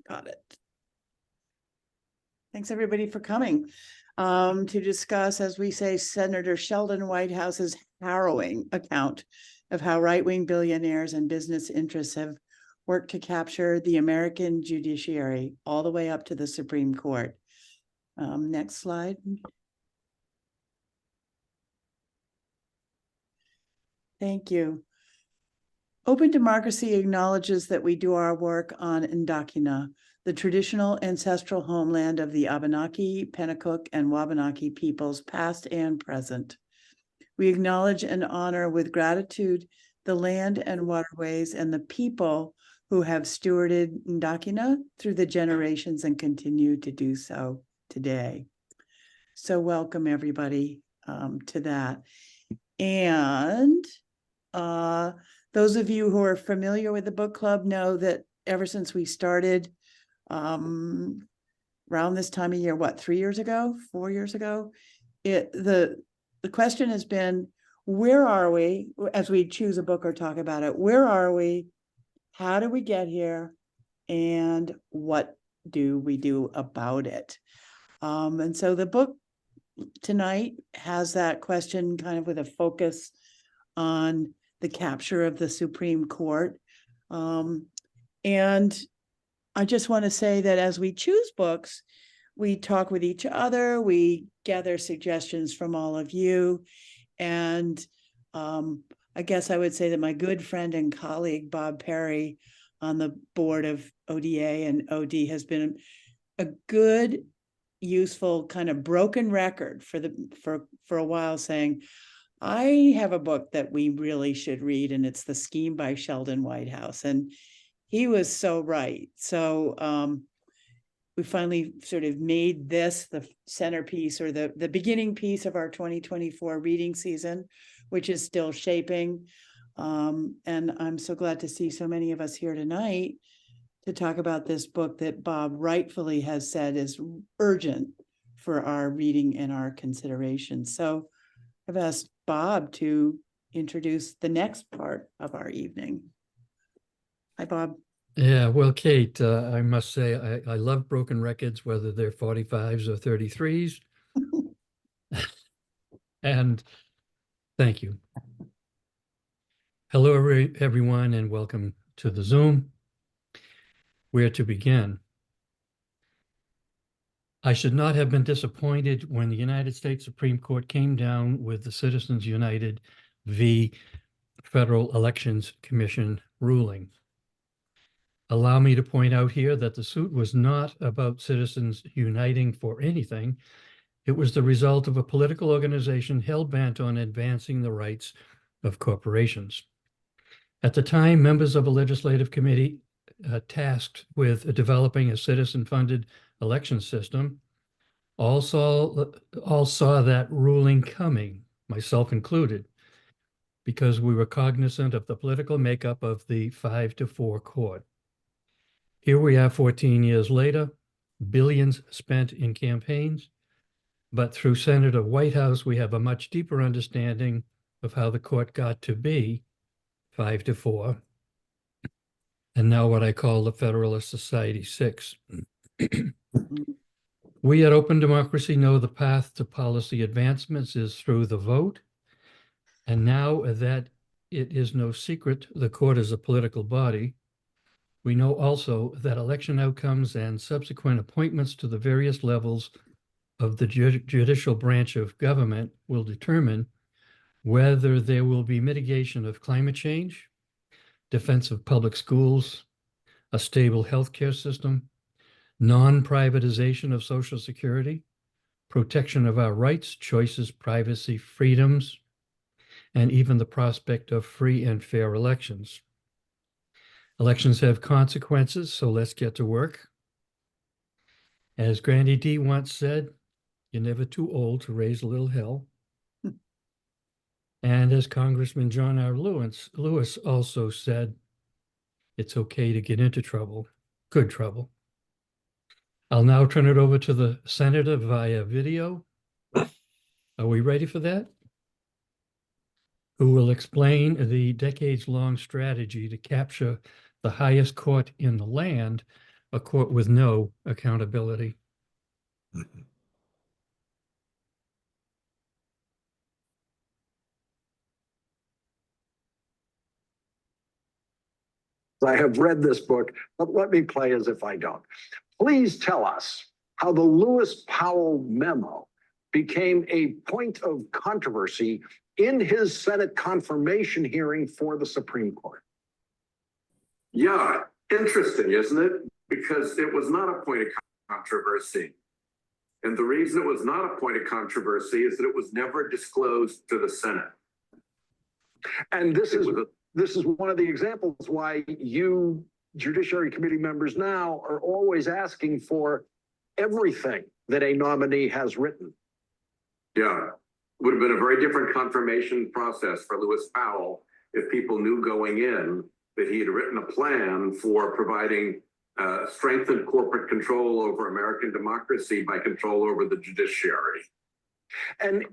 Got it. Thanks everybody for coming to discuss, as we say, Senator Sheldon Whitehouse's harrowing account of how right-wing billionaires and business interests have worked to capture the American judiciary all the way up to the Supreme Court. Next slide. Thank you. Open democracy acknowledges that we do our work on Indakina, the traditional ancestral homeland of the Abenaki, Pennacook, and Wabanaki peoples, past and present. We acknowledge and honor with gratitude the land and waterways and the people who have stewarded Indakina through the generations and continue to do so today. So welcome everybody to that. And those of you who are familiar with the book club know that ever since we started around this time of year, 3 years ago, 4 years ago, the question has been, where are we as we choose a book or talk about it? Where are we? How do we get here? And what do we do about it? And so the book tonight has that question kind of with a focus on the capture of the Supreme Court. And I just want to say that as we choose books, we talk with each other, we gather suggestions from all of you. And I guess I would say that my good friend and colleague, Bob Perry, on the board of ODA and OD has been a good, useful kind of broken record for a while, saying, I have a book that we really should read, and it's The Scheme by Sheldon Whitehouse. And he was so right. So we finally sort of made this the centerpiece or the beginning piece of our 2024 reading season, which is still shaping. And I'm so glad to see so many of us here tonight to talk about this book that Bob rightfully has said is urgent for our reading and our consideration. So I've asked Bob to introduce the next part of our evening. Hi, Bob. Yeah, well, Kate, I must say I love broken records, whether they're 45s or 33s. And thank you. Hello, everyone, and welcome to the Zoom. Where to begin? I should not have been disappointed when the United States Supreme Court came down with the Citizens United v. Federal Elections Commission ruling. Allow me to point out here that the suit was not about citizens uniting for anything. It was the result of a political organization hell-bent on advancing the rights of corporations. At the time, members of a legislative committee tasked with developing a citizen-funded election system all saw that ruling coming, myself included, because we were cognizant of the political makeup of the 5-4 court. Here we are 14 years later, billions spent in campaigns, but through Senator Whitehouse, we have a much deeper understanding of how the court got to be 5-4, and now what I call the Federalist Society 6. We at Open Democracy know the path to policy advancements is through the vote, and now that it is no secret the court is a political body, we know also that election outcomes and subsequent appointments to the various levels of the judicial branch of government will determine whether there will be mitigation of climate change, defense of public schools, a stable healthcare system, non-privatization of Social Security, protection of our rights, choices, privacy, freedoms, and even the prospect of free and fair elections. Elections have consequences, so let's get to work. As Granny D once said, you're never too old to raise a little hell. And as Congressman John R. Lewis also said, it's okay to get into trouble, good trouble. I'll now turn it over to the senator via video. Are we ready for that? Who will explain the decades-long strategy to capture the highest court in the land a court with no accountability. I have read this book, but let me play as if I don't. Please tell us how the Lewis Powell memo became a point of controversy in his Senate confirmation hearing for the Supreme Court. Yeah, interesting, isn't it? Because it was not a point of controversy. And the reason it was not a point of controversy is that it was never disclosed to the Senate. And this is one of the examples why you Judiciary Committee members now are always asking for everything that a nominee has written. Yeah, would have been a very different confirmation process for Lewis Powell if people knew going in that he had written a plan for providing strengthened corporate control over American democracy by control over the judiciary. And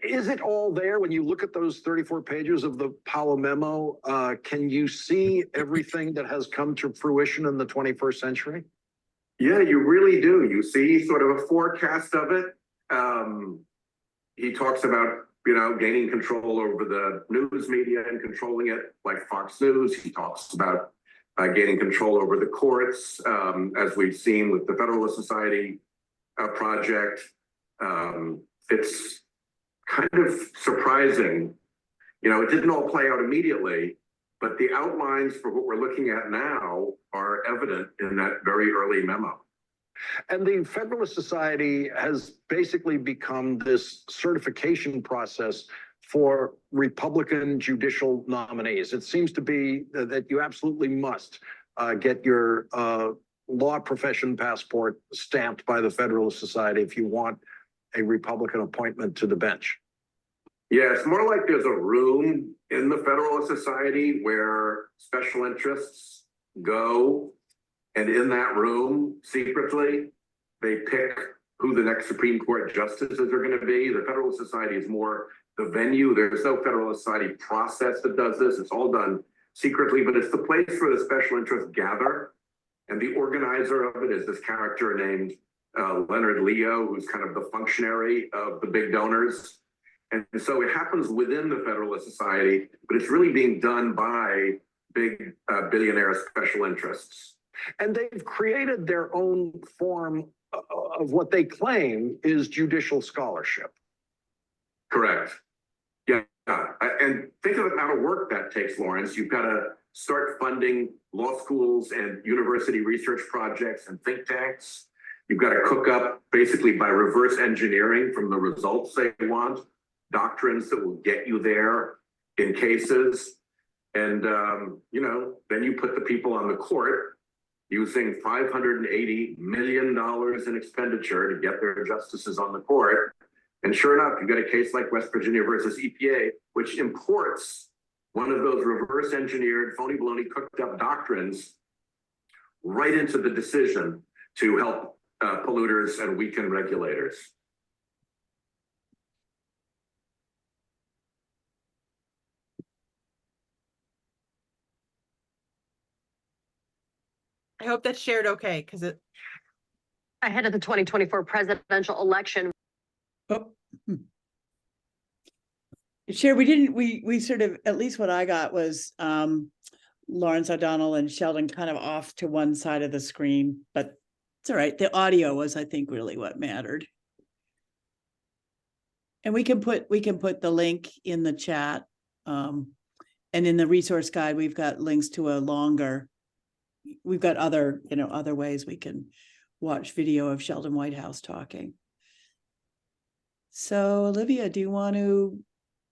is it all there when you look at those 34 pages of the Powell memo? Can you see everything that has come to fruition in the 21st century? Yeah, you really do. You see sort of a forecast of it. He talks about, gaining control over the news media and controlling it, like Fox News. He talks about gaining control over the courts, as we've seen with the Federalist Society project. It's kind of surprising. It didn't all play out immediately, but the outlines for what we're looking at now are evident in that very early memo. And the Federalist Society has basically become this certification process for Republican judicial nominees. It seems to be that you absolutely must get your law profession passport stamped by the Federalist Society if you want a Republican appointment to the bench. Yeah, it's more like there's a room in the Federalist Society where special interests go, and in that room, secretly, they pick who the next Supreme Court justices are going to be. The Federalist Society is more the venue. There's no Federalist Society process that does this. It's all done secretly, but it's the place where the special interests gather. And the organizer of it is this character named Leonard Leo, who's kind of the functionary of the big donors. And so it happens within the Federalist Society, but it's really being done by big billionaire special interests. And they've created their own form of what they claim is judicial scholarship. Correct. Yeah. And think of the amount of work that takes, Lawrence. You've got to start funding law schools and university research projects and think tanks. You've got to cook up basically by reverse engineering from the results they want, doctrines that will get you there in cases. And, then you put the people on the court using $580 million in expenditure to get their justices on the court. And sure enough, you get a case like West Virginia versus EPA, which imports one of those reverse engineered, phony baloney cooked up doctrines right into the decision to help polluters and weaken regulators. I hope that's shared okay, because it. Ahead of the 2024 presidential election. Oh. Chair, we sort of, at least what I got was Lawrence O'Donnell and Sheldon kind of off to one side of the screen, but it's all right. The audio was, I think, really what mattered. And we can put the link in the chat. And in the resource guide, we've got links to we've got other ways we can watch video of Sheldon Whitehouse talking. So Olivia, do you want to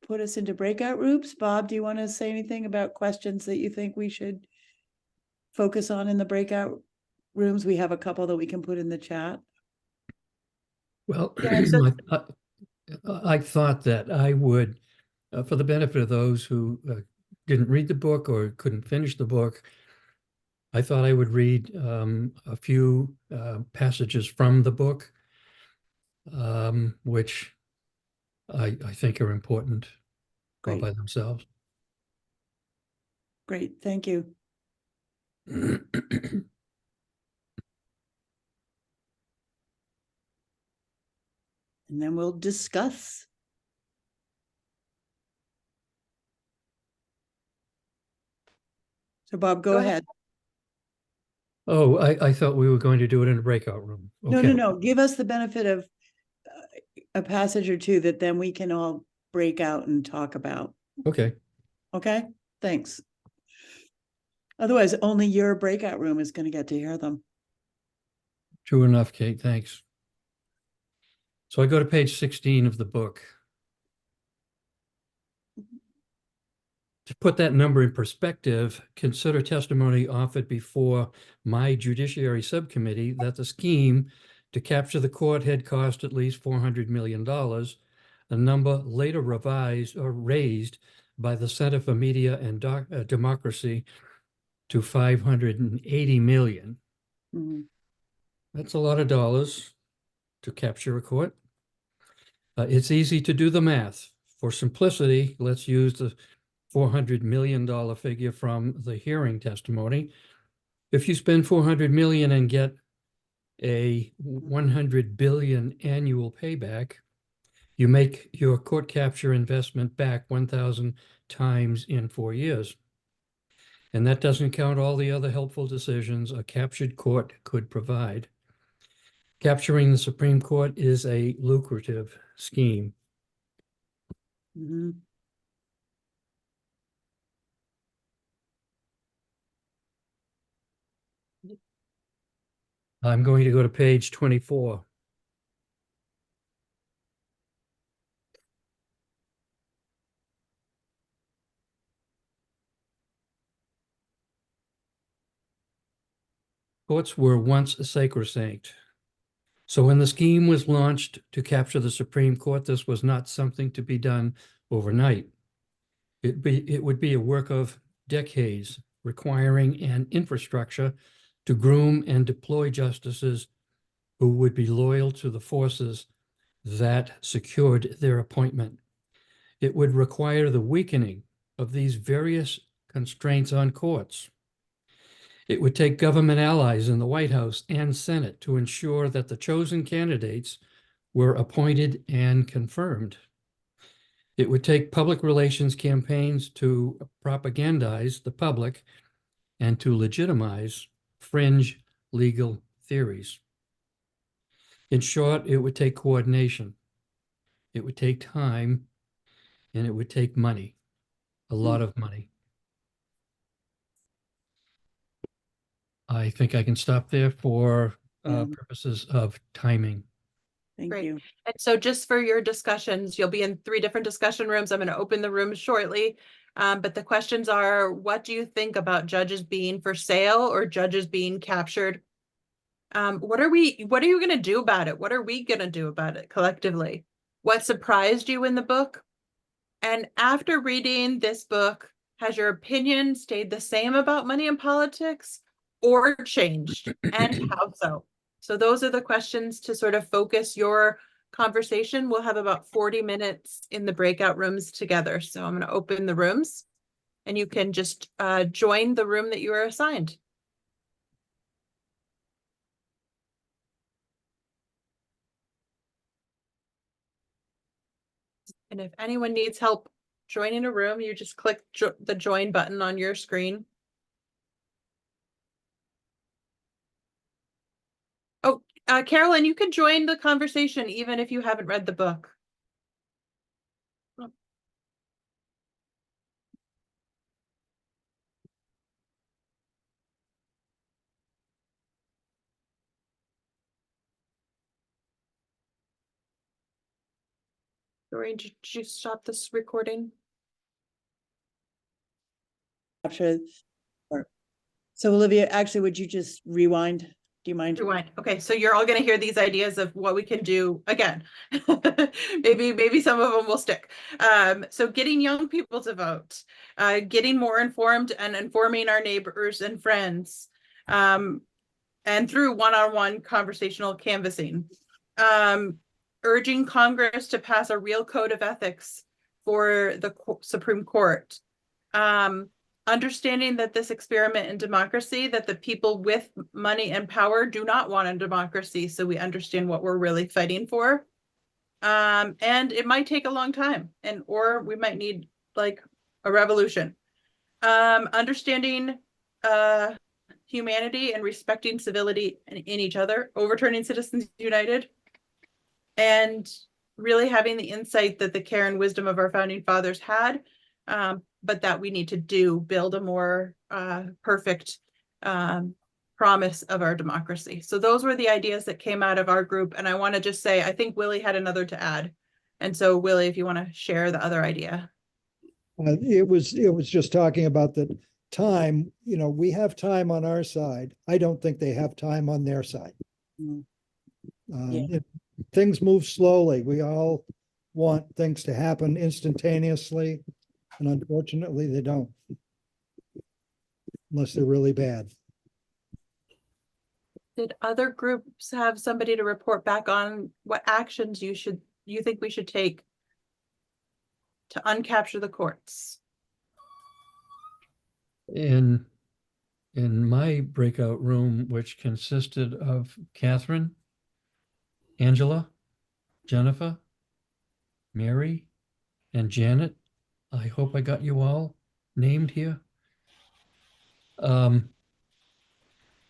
put us into breakout rooms? Bob, do you want to say anything about questions that you think we should focus on in the breakout rooms? We have a couple that we can put in the chat. Well, Yeah, so I thought that I would, for the benefit of those who didn't read the book or couldn't finish the book, I thought I would read a few passages from the book, which I think are important all Great. by themselves. Great, thank you. And then we'll discuss. So Bob, go Go ahead. ahead. Oh, I thought we were going to do it in a breakout room. No, Okay. no. Give us the benefit of a passage or two that then we can all break out and talk about. Okay. Okay, thanks. Otherwise, only your breakout room is going to get to hear them. True enough, Kate. Thanks. So I go to page 16 of the book. To put that number in perspective, consider testimony offered before my judiciary subcommittee that the scheme to capture the court had cost at least $400 million, a number later revised or raised by the Center for Media and Democracy to 580 million. Mhm. That's a lot of dollars to capture a court. It's easy to do the math. For simplicity, let's use the $400 million figure from the hearing testimony. If you spend 400 million and get a 100 billion annual payback, you make your court capture investment back 1,000 times in 4 years. And that doesn't count all the other helpful decisions a captured court could provide. Capturing the Supreme Court is a lucrative scheme. Mhm. I'm going to go to page 24. Courts were once sacrosanct. So when the scheme was launched to capture the Supreme Court, this was not something to be done overnight. It would be a work of decades, requiring an infrastructure to groom and deploy justices who would be loyal to the forces that secured their appointment. It would require the weakening of these various constraints on courts. It would take government allies in the White House and Senate to ensure that the chosen candidates were appointed and confirmed. It would take public relations campaigns to propagandize the public and to legitimize fringe legal theories. In short, it would take coordination. It would take time, and it would take money, a lot of money. I think I can stop there for Yeah. purposes of timing. Thank Great. you. And so just for your discussions, you'll be in 3 different discussion rooms. I'm going to open the rooms shortly. But the questions are, what do you think about judges being for sale or judges being captured? What are you going to do about it? What are we going to do about it collectively? What surprised you in the book? And after reading this book, has your opinion stayed the same about money and politics or changed? And how so? So those are the questions to sort of focus your conversation. We'll have about 40 minutes in the breakout rooms together. So I'm going to open the rooms and you can just join the room that you are assigned. And if anyone needs help joining a room, you just click the join button on your screen. Oh, Carolyn, you can join the conversation even if you haven't read the book. Doreen, did you stop this recording? Capture. So Olivia, actually, would you just rewind? Do you mind? Rewind. Okay, so you're all going to hear these ideas of what we can do again. maybe some of them will stick. So getting young people to vote, getting more informed and informing our neighbors and friends, and through one-on-one conversational canvassing, urging Congress to pass a real code of ethics for the Supreme Court. Understanding that this experiment in democracy, that the people with money and power do not want a democracy, so we understand what we're really fighting for. And it might take a long time, or we might need like a revolution. Understanding humanity and respecting civility in each other, overturning Citizens United, and really having the insight that the care and wisdom of our founding fathers had, but that we need to build a more perfect promise of our democracy. So those were the ideas that came out of our group. And I want to just say, I think Willie had another to add. And so Willie, if you want to share the other idea. It was just talking about the time, we have time on our side. I don't think they have time on their side. Mm. Yeah. Things move slowly. We all want things to happen instantaneously, and unfortunately they don't. Unless they're really bad. Did other groups have somebody to report back on what actions you think we should take to uncapture the courts? In my breakout room, which consisted of Catherine, Angela, Jennifer, Mary, and Janet. I hope I got you all named here.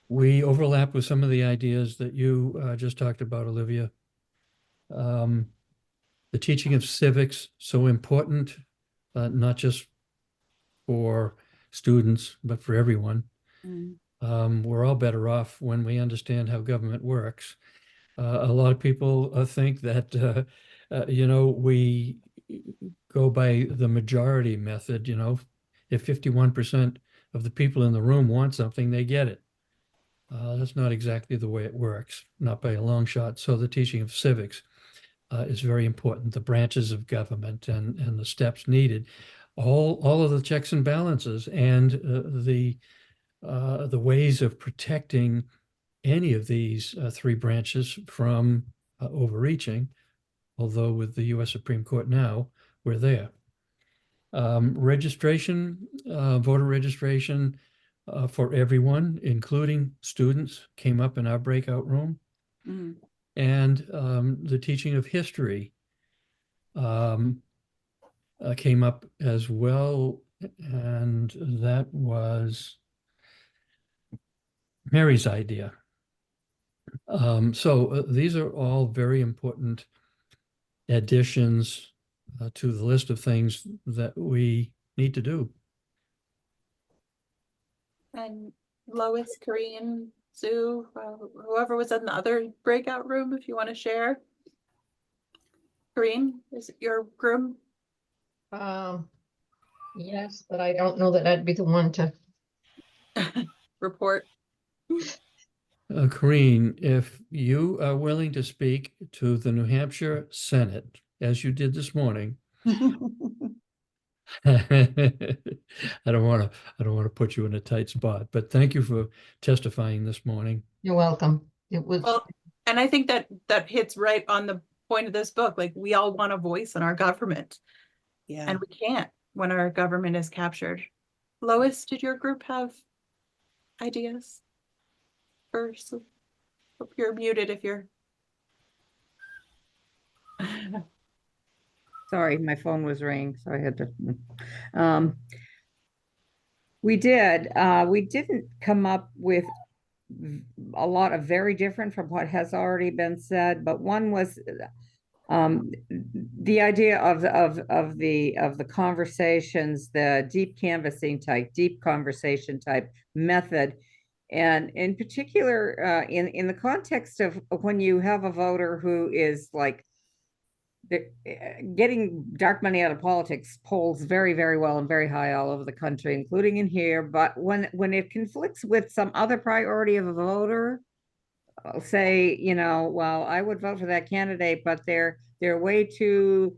We overlap with some of the ideas that you just talked about, Olivia. The teaching of civics, so important, not just for students, but for everyone. Mm. We're all better off when we understand how government works. A lot of people think that, we go by the majority method. If 51% of the people in the room want something, they get it. That's not exactly the way it works, not by a long shot. So the teaching of civics is very important, the branches of government and the steps needed, all of the checks and balances, and the ways of protecting any of these three branches from overreaching, although with the U.S. Supreme Court now, we're there. Registration, voter registration for everyone, including students, came up in our breakout room. Mm. And the teaching of history came up as well, and that was Mary's idea. So these are all very important additions to the list of things that we need to do. And Lois, Corinne, Sue, whoever was in the other breakout room, if you want to share. Corinne, is it your room? Yes, but I don't know that I'd be the one to. Report. Corinne, if you are willing to speak to the New Hampshire Senate, as you did this morning, I don't want to put you in a tight spot, but thank you for testifying this morning. You're welcome. It was. Well, and I think that hits right on the point of this book. Like, we all want a voice in our government. Yeah. And we can't when our government is captured. Lois, did your group have ideas? First, hope you're muted if you're. Sorry, my phone was ringing, so I had to. We didn't come up with a lot of very different from what has already been said, but one was the idea of the conversations, the deep canvassing type, deep conversation type method. And in particular, in the context of when you have a voter who is like getting dark money out of politics, polls very, very well and very high all over the country, including in here. But when it conflicts with some other priority of a voter, say, well, I would vote for that candidate, but they're way too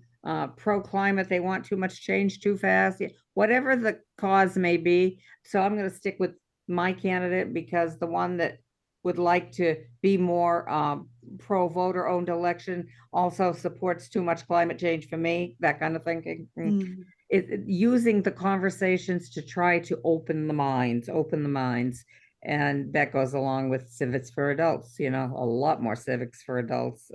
pro-climate, they want too much change too fast, whatever the cause may be. So I'm going to stick with my candidate because the one that would like to be more pro-voter owned election also supports too much climate change for me, that kind of thinking. Mm. Using the conversations to try to open the minds. And that goes along with civics for adults, a lot more civics for adults.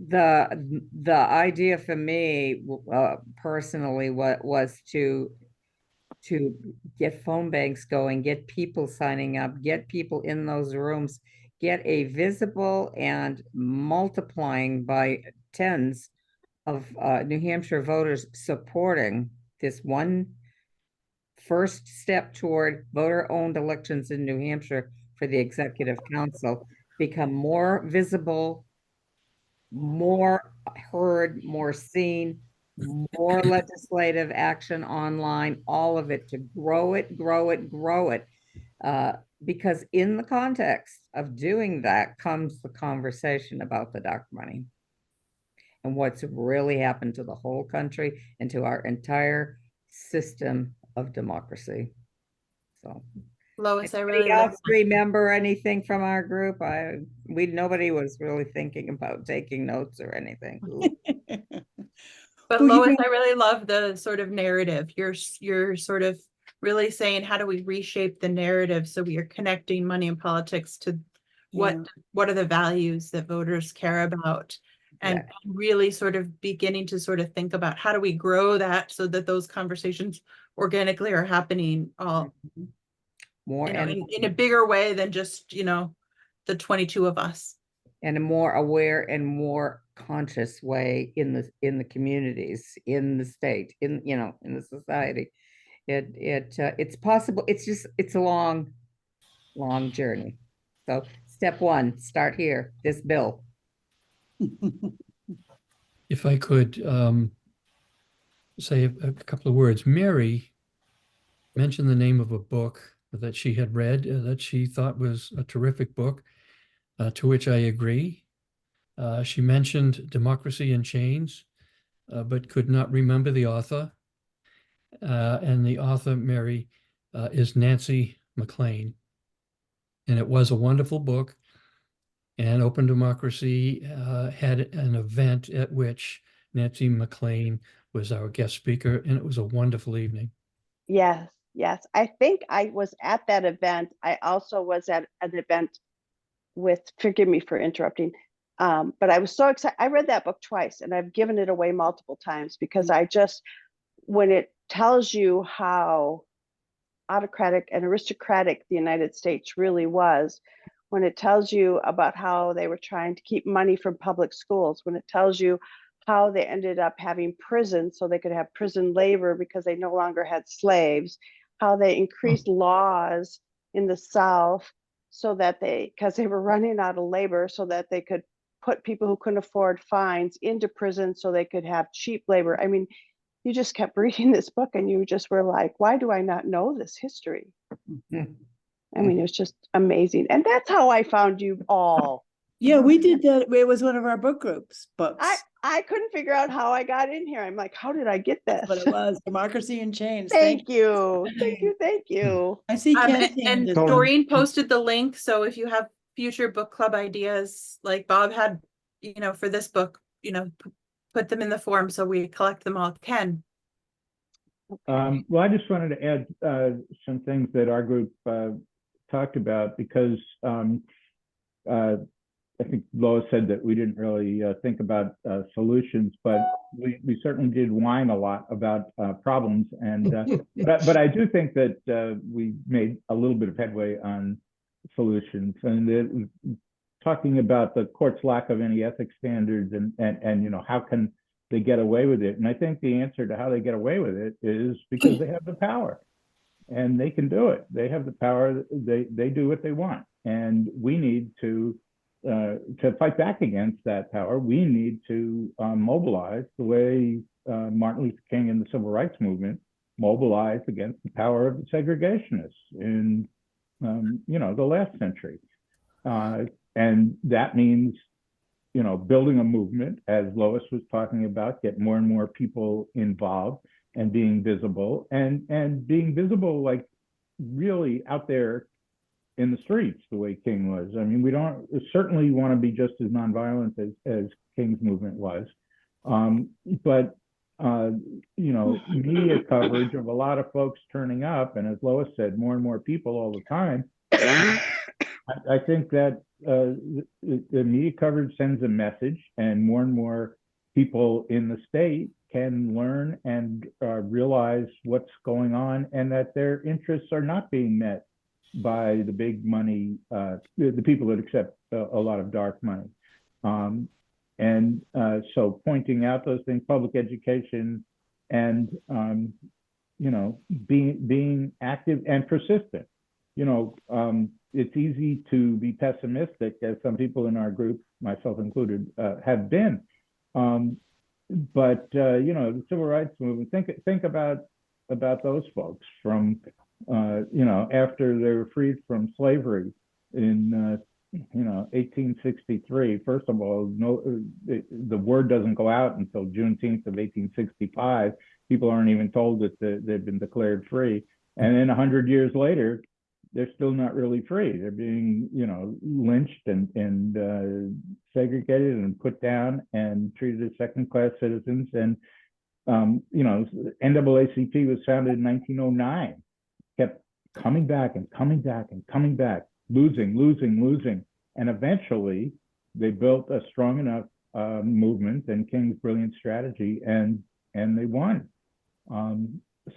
the idea for me, personally, what was to get phone banks going, get people signing up, get people in those rooms, get a visible and multiplying by tens of New Hampshire voters supporting this one first step toward voter-owned elections in New Hampshire for the Executive Council become more visible, more heard, more seen, more legislative action online, all of it, to grow it, grow it, grow it. Because in the context of doing that comes the conversation about the dark money and what's really happened to the whole country and to our entire system of democracy. So Lois, I anybody really love else remember anything from our group? Nobody was really thinking about taking notes or anything. But Well, you Lois, know- I really love the sort of narrative. You're sort of really saying, how do we reshape the narrative so we are connecting money and politics to Yeah. what are the values that voters care about, and really sort of beginning to sort of think about how do we grow that so that those conversations organically are happening all More in a bigger way than just the 22 of us. in a more aware and more conscious way in the communities, in the state, in the society. It's possible. It's a long journey. So step one, start here, this bill. If I could say a couple of words. Mary mentioned the name of a book that she had read that she thought was a terrific book, to which I agree. She mentioned Democracy in Chains, but could not remember the author. And the author, Mary, is Nancy McLean. And it was a wonderful book. And Open Democracy had an event at which Nancy McLean was our guest speaker, and it was a wonderful evening. Yes, yes. I think I was at that event. I also was at an event with, forgive me for interrupting, but I was so excited. I read that book twice and I've given it away multiple times because when it tells you how autocratic and aristocratic the United States really was, when it tells you about how they were trying to keep money from public schools, when it tells you how they ended up having prisons so they could have prison labor because they no longer had slaves, how they increased laws in the South so that because they were running out of labor, so that they could put people who couldn't afford fines into prison so they could have cheap labor. I mean, you just kept reading this book and you just were like, why do I not know this history? I mean, it's just amazing. And that's how I found you all. Yeah, we did that. It was one of our book groups books. I couldn't figure out how I got in here. I'm like, how did I get this? But it was Democracy in Chains. Thank you. Thank you. Thank you. I see Ken's And hand is- Doreen posted the link, so if you have future book club ideas, like Bob had, for this book, put them in the form so we collect them all. Ken. Well, I just wanted to add some things that our group talked about, because I think Lois said that we didn't really think about solutions, but we certainly did whine a lot about problems. And but I do think that we made a little bit of headway on solutions. And talking about the court's lack of any ethics standards and how can they get away with it? And I think the answer to how they get away with it is because they have the power, and they can do it. They have the power. They do what they want, and we need to fight back against that power. We need to mobilize the way Martin Luther King and the Civil Rights Movement mobilized against the power of the segregationists in the last century, and that means building a movement, as Lois was talking about, get more and more people involved and being visible, and being visible, like really out there in the streets, the way King was. I mean, we don't certainly want to be just as nonviolent as King's movement was, but media coverage of a lot of folks turning up, and as Lois said, more and more people all the time, I think that the media coverage sends a message, and more people in the state can learn and realize what's going on, and that their interests are not being met by the big money, the people that accept a lot of dark money. So pointing out those things, public education, and being active and persistent. It's easy to be pessimistic, as some people in our group, myself included, have been. But the civil rights movement, think about those folks from after they were freed from slavery in 1863. First of all, the word doesn't go out until Juneteenth of 1865. People aren't even told that they've been declared free. And then 100 years later, they're still not really free. They're being, lynched and segregated and put down and treated as second-class citizens. And, NAACP was founded in 1909, kept coming back and coming back and coming back, losing. And eventually they built a strong enough movement and King's brilliant strategy, and they won.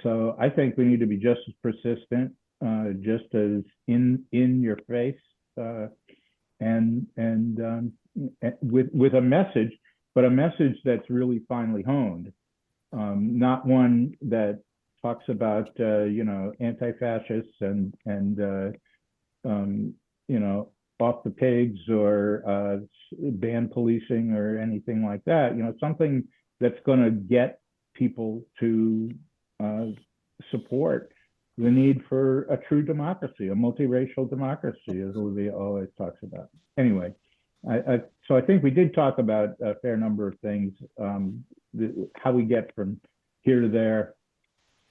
So I think we need to be just as persistent, just as in your face, and with a message, but a message that's really finely honed, not one that talks about anti-fascists and off the pigs or ban policing or anything like that. Something that's going to get people to support the need for a true democracy, a multiracial democracy, as Olivia always talks about. Anyway, so I think we did talk about a fair number of things, how we get from here to there.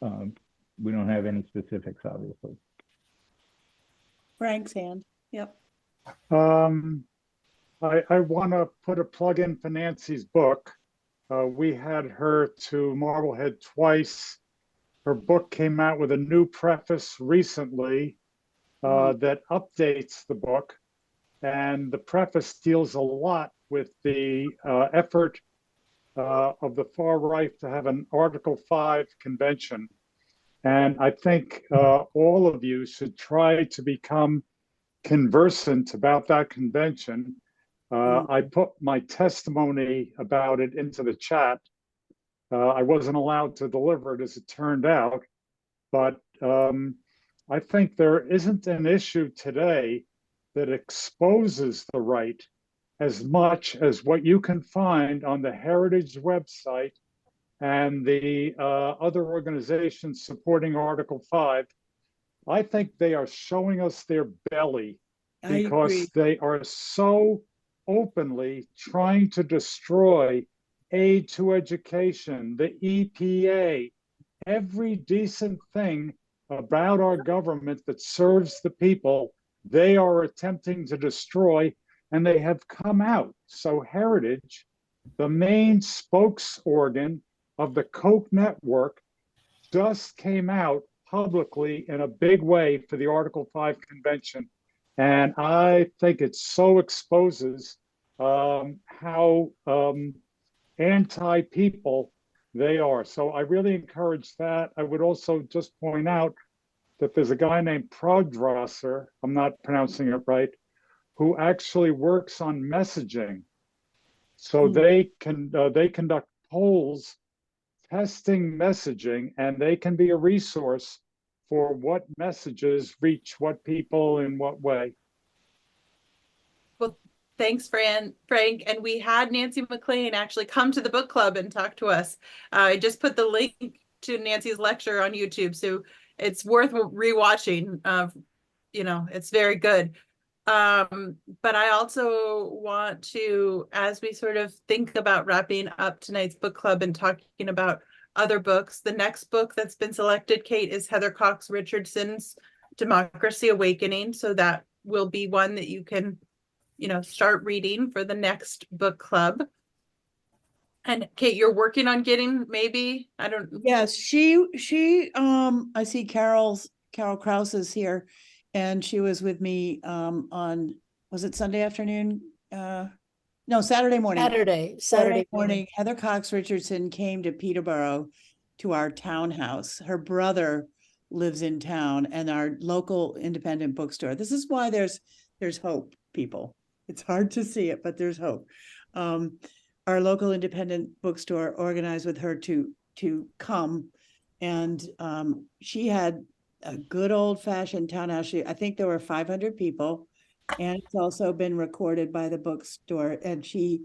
We don't have any specifics, obviously. Frank's hand. Yep. I want to put a plug in for Nancy's book. We had her to Marblehead twice. Her book came out with a new preface recently that updates the book. And the preface deals a lot with the effort of the far right to have an Article 5 convention. And I think all of you should try to become conversant about that convention. I put my testimony about it into the chat. I wasn't allowed to deliver it, as it turned out, but I think there isn't an issue today that exposes the right as much as what you can find on the Heritage website and the other organizations supporting Article 5. I think they are showing us their belly because they are so openly trying to destroy aid to education, the EPA, every decent thing about our government that serves the people, they are attempting to destroy, and they have come out. So Heritage, the main spokes organ of the Koch network, just came out publicly in a big way for the Article 5 convention. And I think it so exposes how anti-people they are. So I really encourage that. I would also just point out that there's a guy named Prodrosser, I'm not pronouncing it right, who actually works on messaging. So they conduct polls testing messaging, and they can be a resource for what messages reach what people in what way. Well, thanks, Frank. And we had Nancy McLean actually come to the book club and talk to us. I just put the link to Nancy's lecture on YouTube, so it's worth rewatching. It's very good. But I also want to, as we sort of think about wrapping up tonight's book club and talking about other books, the next book that's been selected, Kate, is Heather Cox Richardson's Democracy Awakening. So that will be one that you can, start reading for the next book club. And Kate, you're working on getting Yes, she I see Carol Krause is here. and she was with me on, was it Sunday afternoon? No, Saturday morning. Saturday morning, Heather Cox Richardson came to Peterborough to our townhouse. Her brother lives in town, and our local independent bookstore. This is why there's hope, people. It's hard to see it, but there's hope. Our local independent bookstore organized with her to come, and she had a good old fashioned townhouse. I think there were 500 people, and it's also been recorded by the bookstore. And it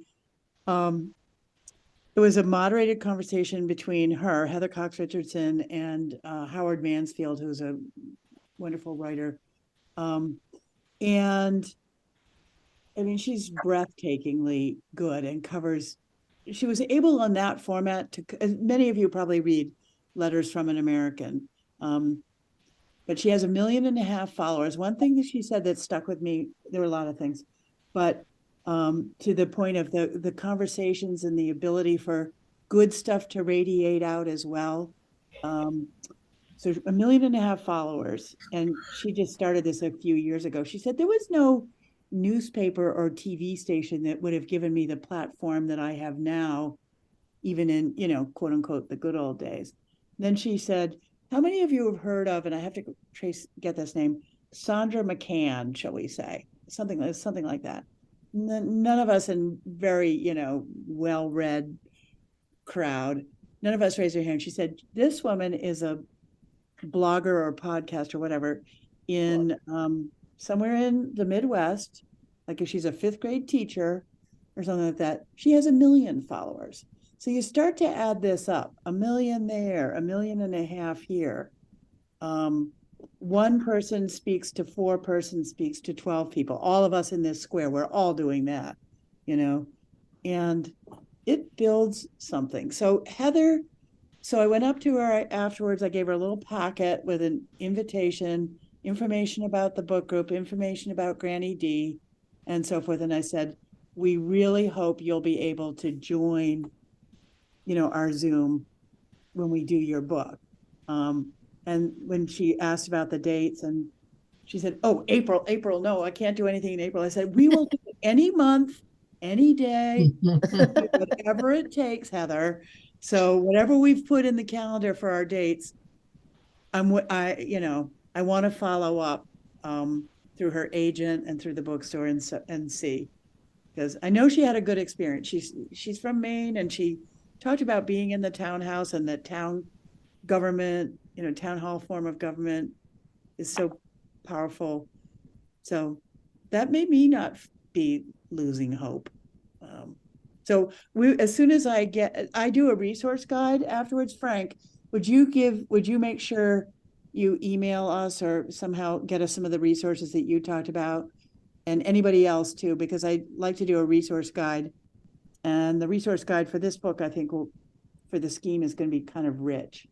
was a moderated conversation between her, Heather Cox Richardson, and Howard Mansfield, who's a wonderful writer. And I mean, she's breathtakingly good and she was able on that format to, as many of you probably read Letters from an American, but she has 1.5 million followers. One thing that she said that stuck with me, there were a lot of things, but to the point of the conversations and the ability for good stuff to radiate out as well. So 1.5 million followers, and she just started this a few years ago. She said there was no newspaper or TV station that would have given me the platform that I have now, even in, quote unquote, the good old days. Then she said, how many of you have heard of, and I have to get this name, Sandra McCann, shall we say, something like that. None of us in very, well-read crowd, none of us raised our hand. She said, this woman is a blogger or podcast or whatever in somewhere in the Midwest, like if she's a 5th grade teacher or something like that. She has 1 million followers. So you start to add this up, 1 million there, 1.5 million here. One person speaks to 4 persons, speaks to 12 people. All of us in this square, we're all doing that, and it builds something. So Heather, I went up to her afterwards. I gave her a little packet with an invitation, information about the book group, information about Granny D, and so forth. And I said, we really hope you'll be able to join, our Zoom when we do your book. And when she asked about the dates, and she said, oh, April, no, I can't do anything in April. I said, we will do it any month, any day, whatever it takes, Heather. So whatever we've put in the calendar for our dates, I want to follow up through her agent and through the bookstore and see, because I know she had a good experience. She's from Maine, and she talked about being in the townhouse, and the town government, town hall form of government is so powerful. So that made me not be losing hope. So as soon as I do a resource guide afterwards. Frank, would you make sure you email us or somehow get us some of the resources that you talked about, and anybody else too, because I'd like to do a resource guide. And the resource guide for this book, I think for the scheme, is going to be kind of rich.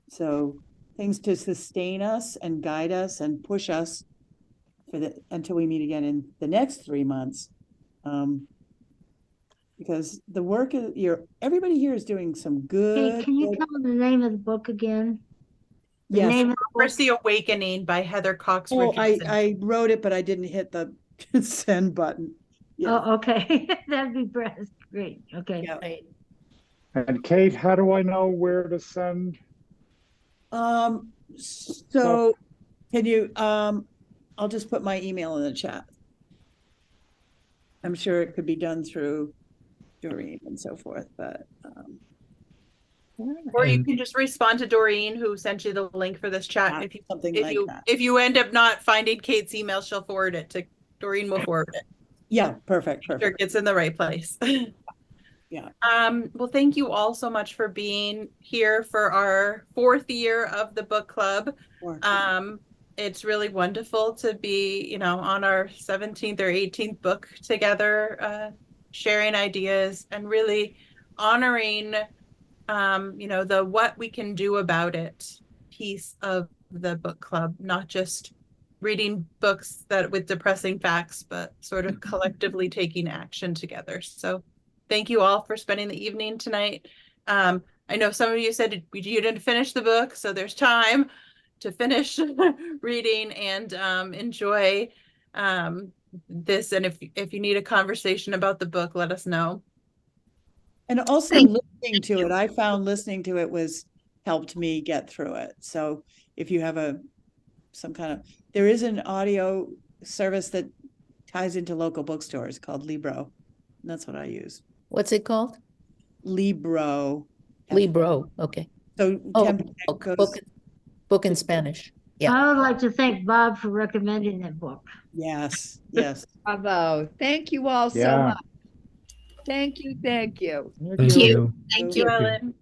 So things to sustain us and guide us and push us until we meet again in the next 3 months. Because the work everybody here is doing some good. Hey, can you tell me the name of the book again? Yes. Democracy Awakening by Heather Cox Richardson. I wrote it, but I didn't hit the send button. Yeah. Oh, okay. That'd be great. Okay. Yeah. Great. And Kate, how do I know where to send? So can you, I'll just put my email in the chat. I'm sure it could be done through Doreen and so forth, but or you can just respond to Doreen, who sent you the link for this chat. If you end up not finding Kate's email, she'll forward it to Doreen. Will forward it. Yeah, perfect. Sure, it gets in the right place. Yeah. Well, thank you all so much for being here for our 4th year of the book club. It's really wonderful to be, on our 17th or 18th book together, sharing ideas and really honoring, the what we can do about it piece of the book club, not just reading books with depressing facts, but sort of collectively taking action together. So thank you all for spending the evening tonight. I know some of you said you didn't finish the book, so there's time finish reading and enjoy this. And if you need a conversation about the book, let us know. And also listening to it, I found listening to it helped me get through it. So if you have there is an audio service that ties into local bookstores called Libro. And that's what I use. What's it called? Libro. Libro. Okay. So Oh, 10% goes, book in Spanish. Yeah. I would like to thank Bob for recommending that book. yes. Bravo. Thank you all so Yeah. much. Thank you. Thank you. Thank you. Thank Thank you, Ellen.